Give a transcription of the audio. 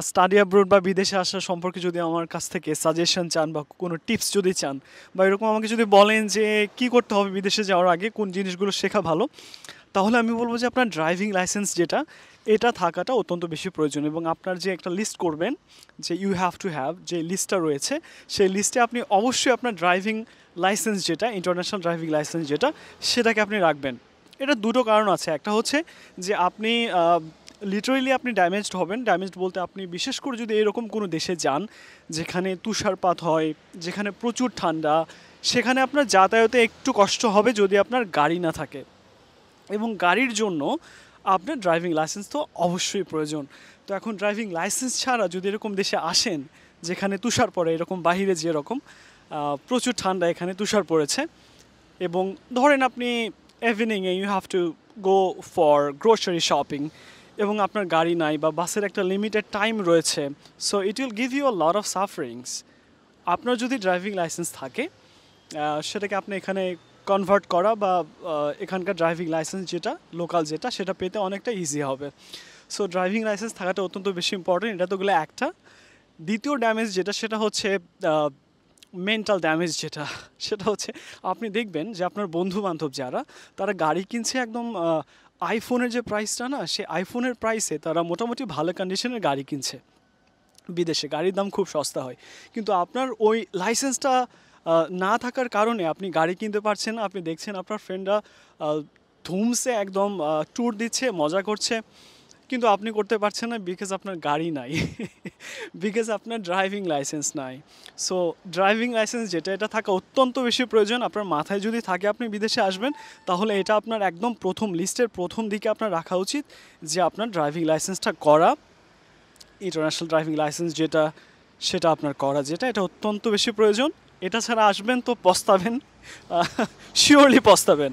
Study abroad বা বিদেশে আসা সম্পর্কে যদি আমার কাছ থেকে সাজেশন চান বা কোনো টিপস যদি চান বা এরকম আমাকে যদি বলেন যে কি করতে হবে বিদেশে যাওয়ার আগে কোন জিনিসগুলো শেখা ভালো, তাহলে আমি বলবো যে আপনার ড্রাইভিং লাইসেন্স যেটা এটা থাকাটা অত্যন্ত বেশি প্রয়োজন। এবং আপনার যে একটা লিস্ট করবেন যে ইউ হ্যাভ টু হ্যাভ যে লিস্টটা রয়েছে, সেই লিস্টে আপনি অবশ্যই আপনার ড্রাইভিং লাইসেন্স যেটা ইন্টারন্যাশনাল ড্রাইভিং লাইসেন্স যেটা সেটাকে আপনি রাখবেন। এটা দুটো কারণ আছে। একটা হচ্ছে যে আপনি লিটারেলি আপনি ড্যামেজড হবেন। ড্যামেজড বলতে আপনি বিশেষ করে যদি এরকম কোনো দেশে যান যেখানে তুষারপাত হয়, যেখানে প্রচুর ঠান্ডা, সেখানে আপনার যাতায়াতে একটু কষ্ট হবে যদি আপনার গাড়ি না থাকে। এবং গাড়ির জন্য আপনার ড্রাইভিং লাইসেন্স তো অবশ্যই প্রয়োজন। তো এখন ড্রাইভিং লাইসেন্স ছাড়া যদি এরকম দেশে আসেন যেখানে তুষার পড়ে, এরকম বাহিরে যেরকম প্রচুর ঠান্ডা, এখানে তুষার পড়েছে, এবং ধরেন আপনি ইভিনিংয়ে you have to go for grocery shopping এবং আপনার গাড়ি নাই বা বাসের একটা লিমিটেড টাইম রয়েছে, so it will give you a lot of sufferings. আপনার যদি ড্রাইভিং লাইসেন্স থাকে সেটাকে আপনি এখানে কনভার্ট করা বা এখানকার ড্রাইভিং লাইসেন্স যেটা লোকাল যেটা সেটা পেতে অনেকটা ইজি হবে। সো ড্রাইভিং লাইসেন্স থাকাটা অত্যন্ত বেশি ইম্পর্টেন্ট। এটা তো গেলে একটা। দ্বিতীয় ড্যামেজ যেটা সেটা হচ্ছে মেন্টাল ড্যামেজ যেটা সেটা হচ্ছে আপনি দেখবেন যে আপনার বন্ধু বান্ধব যারা তারা গাড়ি কিনছে একদম আইফোনের যে প্রাইসটা না, সে আইফোনের প্রাইসে তারা মোটামুটি ভালো কন্ডিশনের গাড়ি কিনছে। বিদেশে গাড়ির দাম খুব সস্তা হয়, কিন্তু আপনার ওই লাইসেন্সটা না থাকার কারণে আপনি গাড়ি কিনতে পারছেন না। আপনি দেখছেন আপনার ফ্রেন্ডরা ধুমসে একদম ট্যুর দিচ্ছে, মজা করছে, কিন্তু আপনি করতে পারছেন না বিকজ আপনার গাড়ি নাই, বিকজ আপনার ড্রাইভিং লাইসেন্স নাই। সো ড্রাইভিং লাইসেন্স যেটা এটা থাকা অত্যন্ত বেশি প্রয়োজন। আপনার মাথায় যদি থাকে আপনি বিদেশে আসবেন, তাহলে এটা আপনার একদম প্রথম লিস্টের প্রথম দিকে আপনার রাখা উচিত যে আপনার ড্রাইভিং লাইসেন্সটা করা, ইন্টারন্যাশনাল ড্রাইভিং লাইসেন্স যেটা সেটা আপনার করা, যেটা এটা অত্যন্ত বেশি প্রয়োজন। এটা ছাড়া আসবেন তো পস্তাবেন, শিওরলি পস্তাবেন।